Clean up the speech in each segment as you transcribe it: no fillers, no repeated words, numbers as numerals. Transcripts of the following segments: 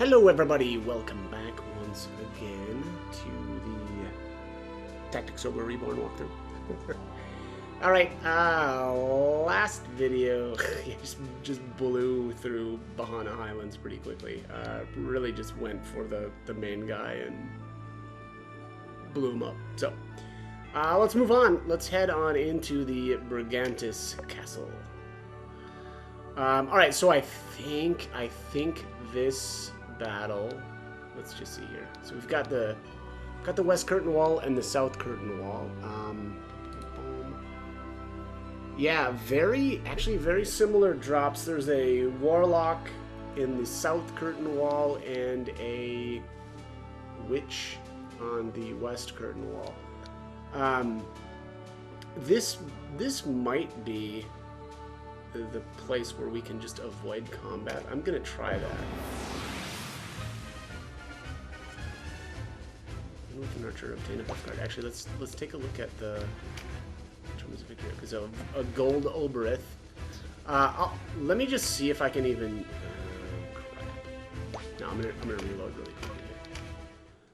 Hello everybody, welcome back once again to the Tactics Ogre Reborn walkthrough. Alright, last video just blew through Bahana Highlands pretty quickly. Really just went for the main guy and blew him up. So, let's move on. Let's head on into the Brigantys Castle. Alright, so I think this battle, let's just see here. So we've got the west curtain wall and the south curtain wall. Yeah, actually very similar drops. There's a warlock in the south curtain wall and a witch on the west curtain wall. This might be the place where we can just avoid combat. I'm gonna try that. We can nurture, obtain a buff card. Actually, let's take a look at the terms of victory. Because a gold Oberith. Let me just see if I can even. Crap. No, I'm gonna reload really quickly here.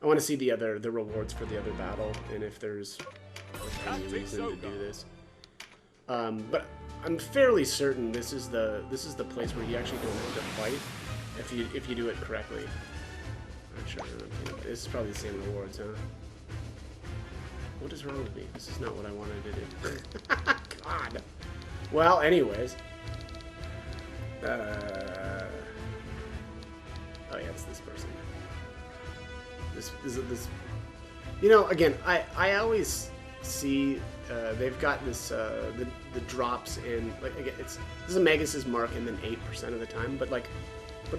I want to see the rewards for the other battle and if there's any reason to do this. But I'm fairly certain this is the place where you actually don't have to fight if you do it correctly. Not sure. This is probably the same rewards, huh? What is wrong with me? This is not what I wanted to do. God. Well, anyways. Oh yeah, it's this person. This. You know, again, I always see they've got this the drops in, like, again, this is a Magus' mark and then 8% of the time, but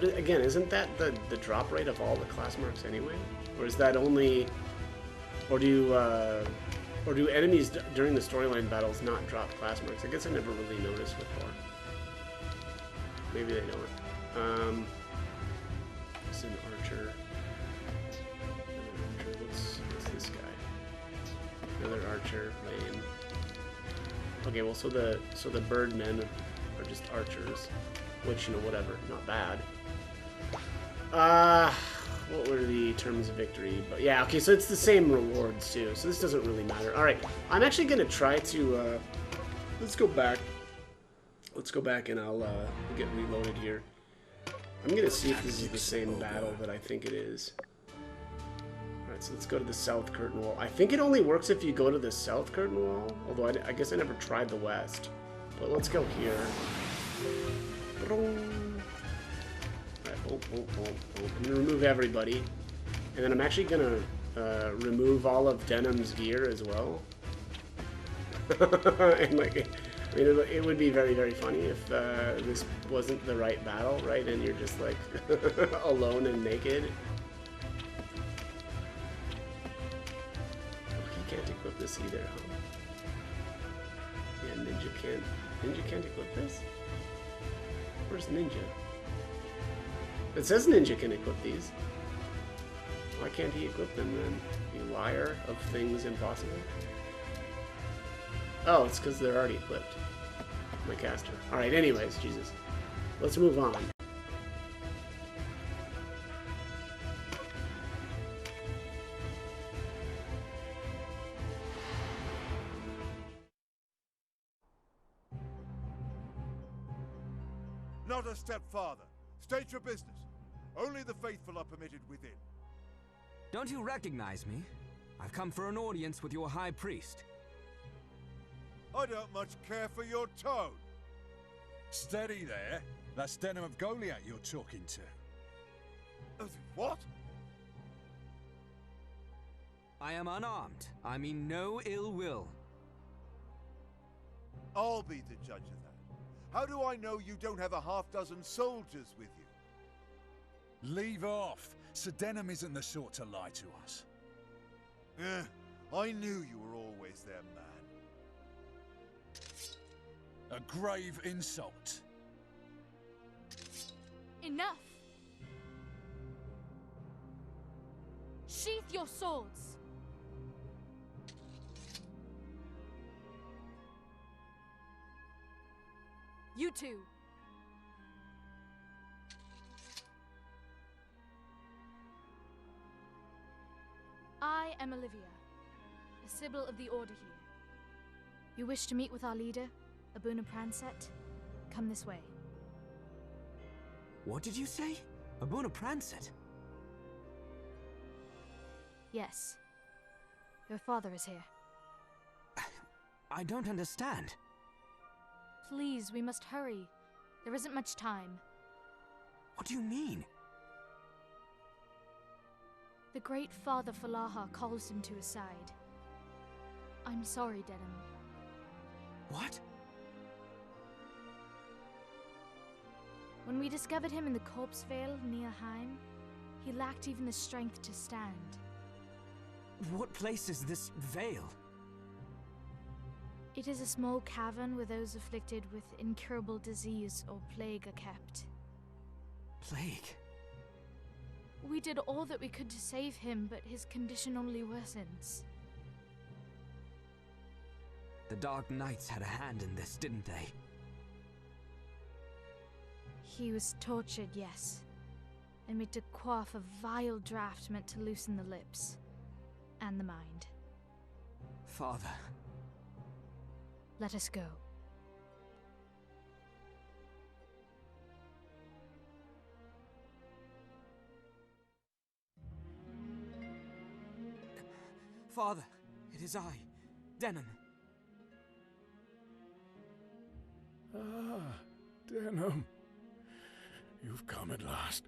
again, isn't that the drop rate of all the class marks anyway? Or is that only, or do enemies during the storyline battles not drop class marks? I guess I never really noticed before. Maybe they don't. It's an archer. What's this guy? Another archer, lame. Okay, well, so the birdmen are just archers, which, you know, whatever, not bad. What were the terms of victory? But yeah, okay, so it's the same rewards too, so this doesn't really matter. All right, I'm actually gonna try to let's go back and I'll get reloaded here. I'm gonna see if this is the same battle that I think it is. Alright, so let's go to the south curtain wall. I think it only works if you go to the south curtain wall, although I guess I never tried the west. But let's go here. I'm gonna remove everybody, and then I'm actually gonna remove all of Denham's gear as well. And like, I mean, it would be very, very funny if this wasn't the right battle, right? And you're just like alone and naked. Oh, he can't equip this either, huh? Yeah, Ninja can't equip this? Where's Ninja? It says Ninja can equip these. Why can't he equip them then? You liar of things impossible. Oh, it's because they're already equipped. My caster. Alright, anyways, Jesus. Let's move on. Not a step farther. State your business. Only the faithful are permitted within. Don't you recognize me? I've come for an audience with your high priest. I don't much care for your tone. Steady there. That's Denham of Goliath you're talking to. What? I am unarmed. I mean no ill will. I'll be the judge of that. How do I know you don't have a half-dozen soldiers with you? Leave off. Sir Denham isn't the sort to lie to us. I knew you were always their man. A grave insult. Enough! Sheath your swords! You two. am Olivia, a Sibyl of the Order here. You wish to meet with our leader, Abuna Pranset? Come this way. What did you say? Abuna Pranset? Yes. Your father is here. I don't understand. Please, we must hurry. There isn't much time. What do you mean? The great Father Falaha calls him to his side. I'm sorry, Denim. What? When we discovered him in the Corpse Vale near Heim, he lacked even the strength to stand. What place is this Vale? It is a small cavern where those afflicted with incurable disease or plague are kept. Plague? We did all that we could to save him, but his condition only worsens. The Dark Knights had a hand in this, didn't they? He was tortured, yes, and made to quaff a vile draught meant to loosen the lips and the mind. Father. Let us go. Father, it is I, Denon. Ah, Denham. You've come at last.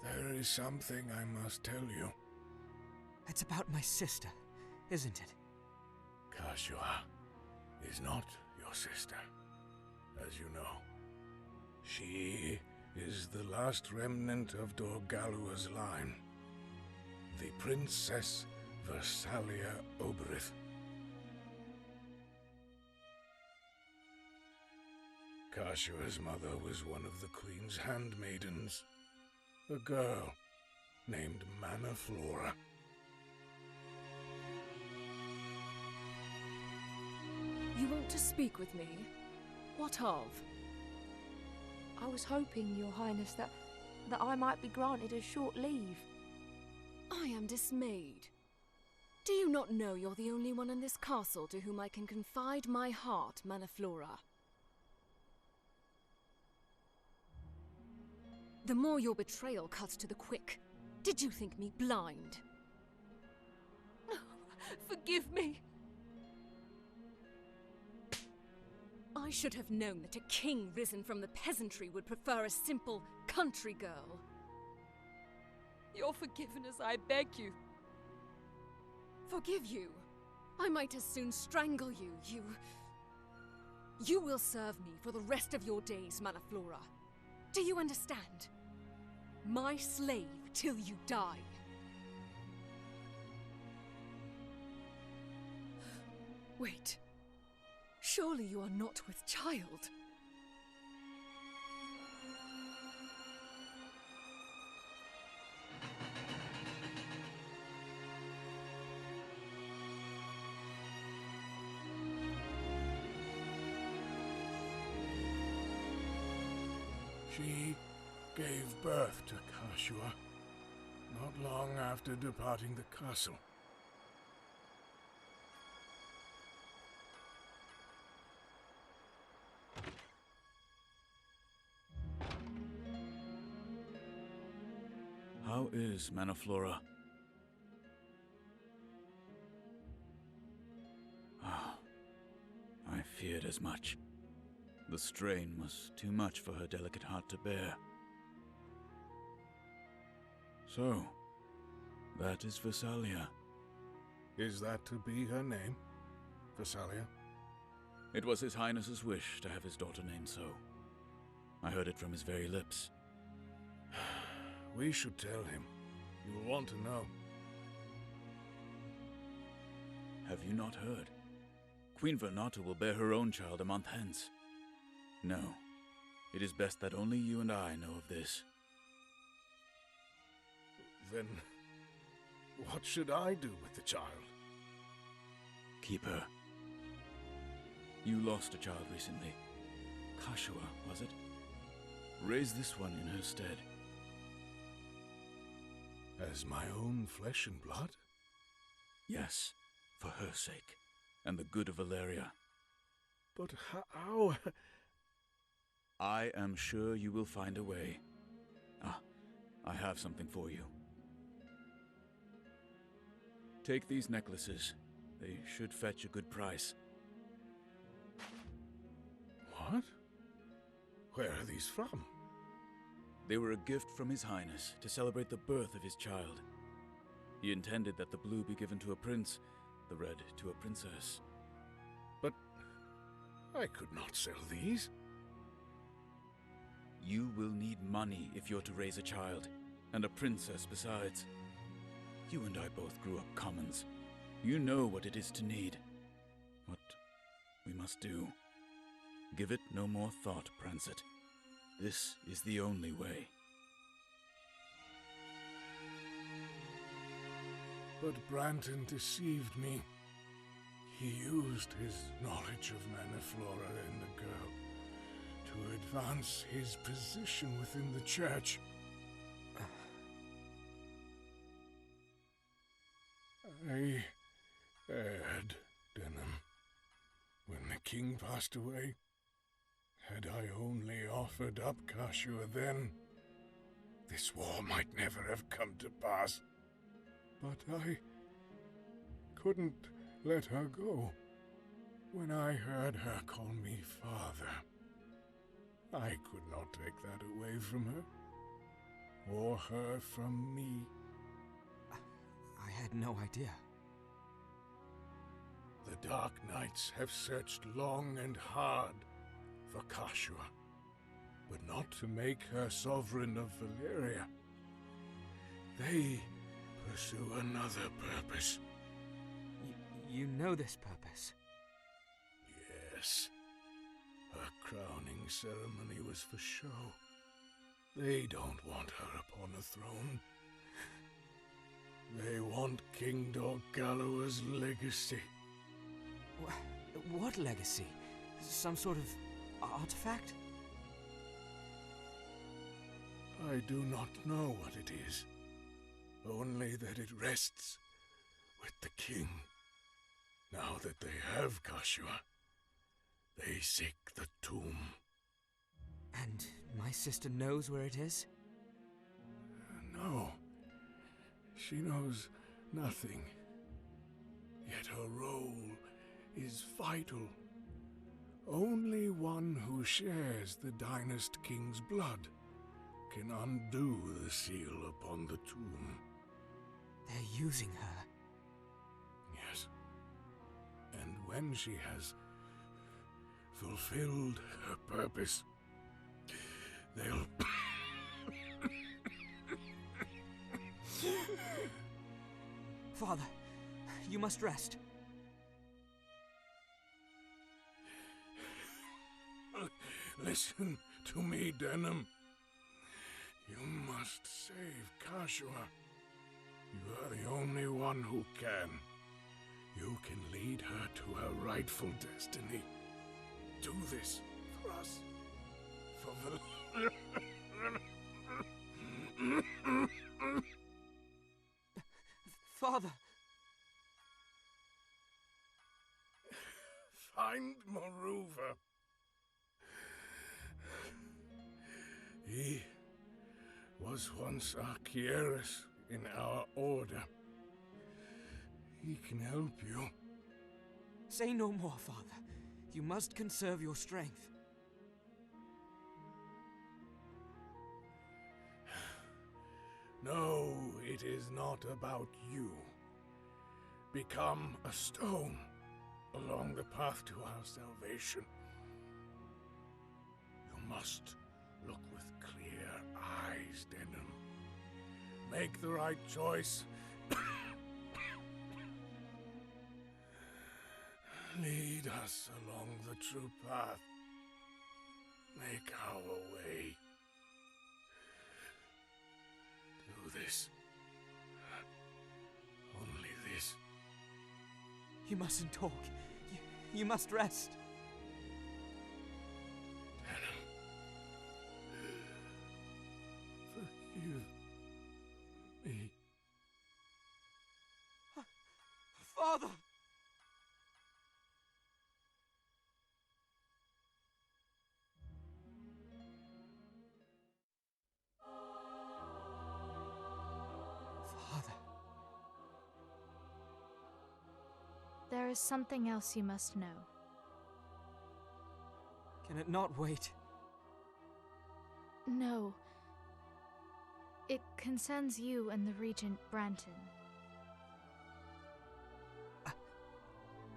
There is something I must tell you. It's about my sister, isn't it? Kashua is not your sister, as you know. She is the last remnant of Dorgalua's line, the Princess Versalia Oberith. Kashua's mother was one of the Queen's handmaidens, a girl named Manaflora. You want to speak with me? What of? I was hoping, Your Highness, that I might be granted a short leave. I am dismayed. Do you not know you're the only one in this castle to whom I can confide my heart, Manaflora? The more your betrayal cuts to the quick. Did you think me blind? Forgive me. I should have known that a king risen from the peasantry would prefer a simple country girl. Your forgiveness, I beg you. Forgive you? I might as soon strangle you. You will serve me for the rest of your days, Manaflora. Do you understand? My slave till you die. Wait. Surely you are not with child. She gave birth to Kashua not long after departing the castle. How is Manaflora? Ah, I feared as much. The strain was too much for her delicate heart to bear. So, that is Versalia. Is that to be her name? Versalia? It was His Highness's wish to have his daughter named so. I heard it from his very lips. We should tell him. He will want to know. Have you not heard? Queen Vernata will bear her own child a month hence. No, it is best that only you and I know of this. Then, what should I do with the child? Keep her. You lost a child recently. Kashua, was it? Raise this one in her stead. As my own flesh and blood? Yes, for her sake, and the good of Valeria. But how? I am sure you will find a way. Ah, I have something for you. Take these necklaces. They should fetch a good price. What? Where are these from? They were a gift from His Highness to celebrate the birth of his child. He intended that the blue be given to a prince, the red to a princess. But I could not sell these. You will need money if you're to raise a child, and a princess besides. You and I both grew up commons. You know what it is to need. What we must do. Give it no more thought, Prancet. This is the only way. But Branton deceived me. He used his knowledge of Maniflora and the girl to advance his position within the church. I erred, Denham. When the king passed away, had I only offered up Kashua then, this war might never have come to pass. But I couldn't let her go. When I heard her call me father, I could not take that away from her, or her from me. I had no idea. The Dark Knights have searched long and hard for Kashua, but not to make her sovereign of Valeria. They pursue another purpose. You know this purpose? Yes. Her crowning ceremony was for show. They don't want her upon a throne. They want King Dorgalawa's legacy. What legacy? Some sort of artifact? I do not know what it is. Only that it rests with the king. Now that they have Kashua, they seek the tomb. And my sister knows where it is? No. She knows nothing. Yet her role is vital. Only one who shares the Dynast King's blood can undo the seal upon the tomb. They're using her. Yes. And when she has fulfilled her purpose, they'll... Father, you must rest. Listen to me, Denham. You must save Kashua. You are the only one who can. You can lead her to her rightful destiny. Do this for us. For Father! Find Moruva. He was once Archieres in our order. He can help you. Say no more, Father. You must conserve your strength. No, it is not about you. Become a stone along the path to our salvation. You must look with clear eyes, Denham. Make the right choice. Lead us along the true path. Make our way. Do this. Only this. You mustn't talk. You must rest. Forgive me. there is something else you must know. Can it not wait? No. It concerns you and the Regent Branton.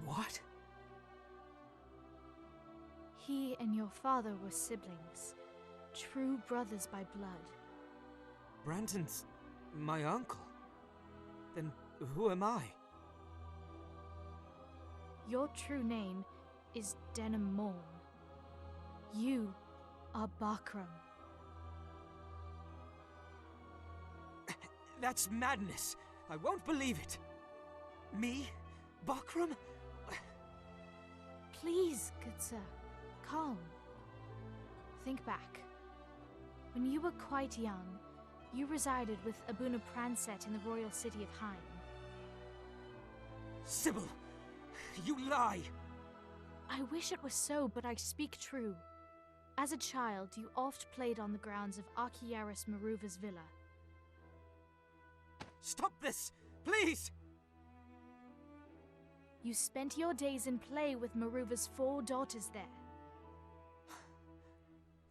What? He and your father were siblings, true brothers by blood. Branton's my uncle. Then who am I? Your true name is Denham Morn. You are Bakram. That's madness. I won't believe it. Me? Bakram? Please, good sir, calm. Think back. When you were quite young, you resided with Abuna Pranset in the royal city of Hine. Sybil! You lie! I wish it was so, but I speak true. As a child, you oft played on the grounds of Archiaris Maruva's villa. Stop this! Please! You spent your days in play with Maruva's 4 daughters there.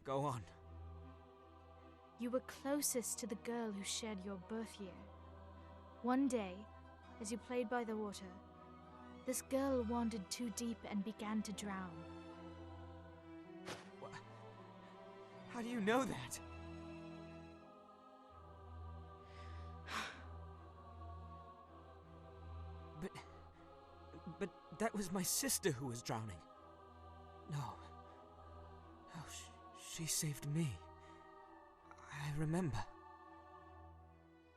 Go on. You were closest to the girl who shared your birth year. One day, as you played by the water, this girl wandered too deep and began to drown. How do you know that? But that was my sister who was drowning. No. Oh, she saved me. I remember.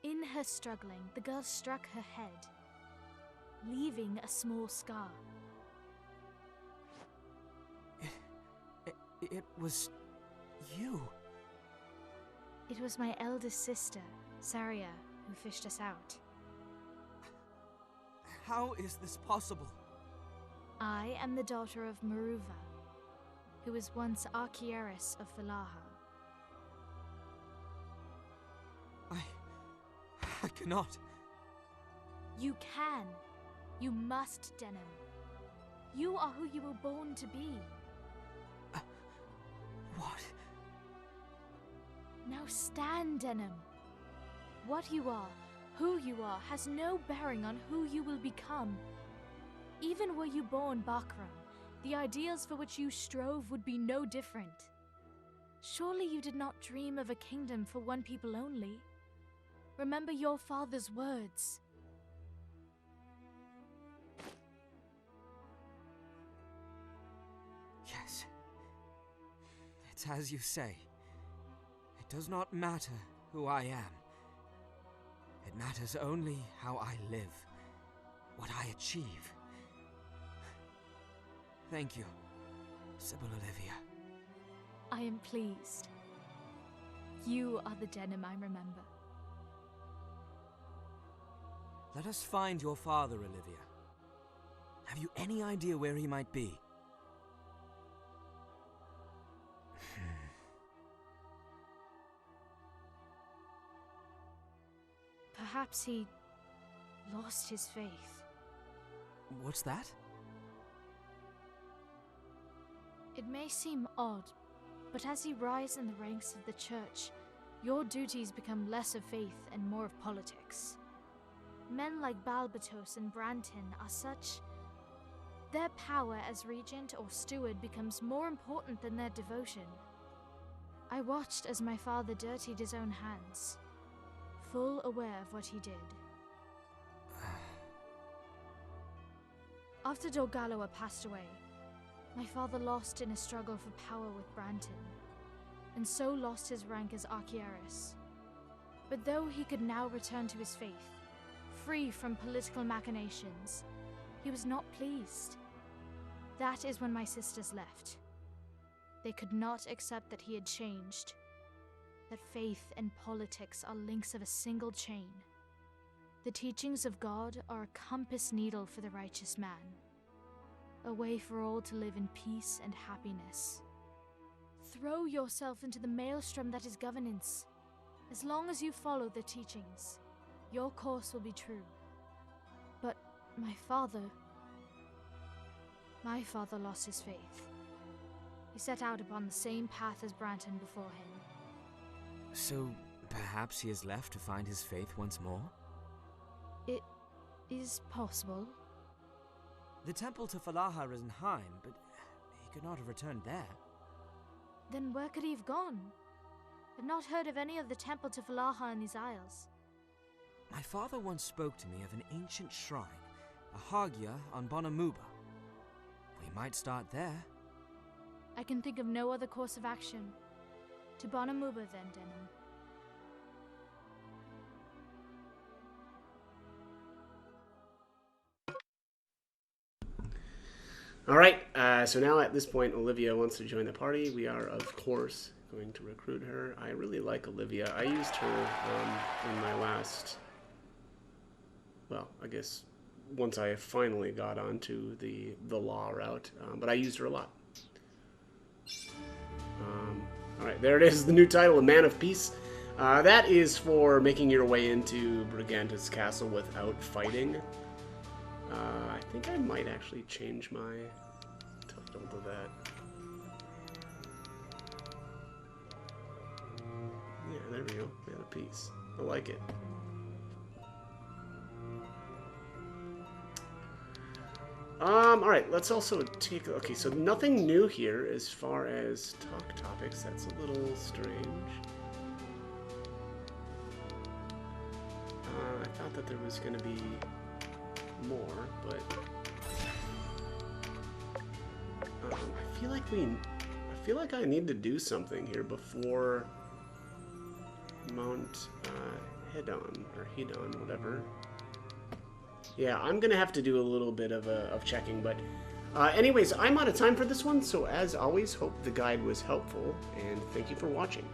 In her struggling, the girl struck her head, leaving a small scar. It was you. It was my eldest sister, Saria, who fished us out. How is this possible? I am the daughter of Maruva, who was once Archiaris of Valaha. I cannot. You can. You must, Denham. You are who you were born to be. What? Now stand, Denham. What you are, who you are, has no bearing on who you will become. Even were you born Bakram, the ideals for which you strove would be no different. Surely you did not dream of a kingdom for one people only. Remember your father's words. Yes. It's as you say. It does not matter who I am. It matters only how I live, what I achieve. Thank you, Sybil Olivia. I am pleased. You are the Denham I remember. Let us find your father, Olivia. Have you any idea where he might be? Perhaps he lost his faith. What's that? It may seem odd, but as you rise in the ranks of the church, your duties become less of faith and more of politics. Men like Balbatos and Branton are such... Their power as regent or steward becomes more important than their devotion. I watched as my father dirtied his own hands, full aware of what he did. After Dorgaloa passed away, my father lost in a struggle for power with Branton, and so lost his rank as Archiaris. But though he could now return to his faith, free from political machinations, he was not pleased. That is when my sisters left. They could not accept that he had changed, that faith and politics are links of a single chain. The teachings of God are a compass needle for the righteous man, a way for all to live in peace and happiness. Throw yourself into the maelstrom that is governance. As long as you follow the teachings, your course will be true. But my father, My father lost his faith. He set out upon the same path as Branton before him. So, perhaps he has left to find his faith once more? It is possible. The temple to Falaha is in Heim, but he could not have returned there. Then where could he have gone? I've not heard of any of the temple to Falaha in these isles. My father once spoke to me of an ancient shrine, a Hagia on Bonamuba. We might start there. I can think of no other course of action. To Bonamuba then, Denim. Alright, so now at this point Olivia wants to join the party. We are, of course, going to recruit her. I really like Olivia. I used her in my last... Well, I guess once I finally got onto the law route, but I used her a lot. Alright, there it is, the new title, A Man of Peace. That is for making your way into Brigantys Castle without fighting. I think I might actually change my title to that. Yeah, there we go, Man of Peace. I like it. Alright, let's also take... Okay, so nothing new here as far as talk topics. That's a little strange. I thought that there was going to be more, but... I feel like I need to do something here before Mount Hedon, or Hedon, whatever. Yeah, I'm gonna have to do a little bit of checking, but anyways, I'm out of time for this one, so as always, hope the guide was helpful, and thank you for watching.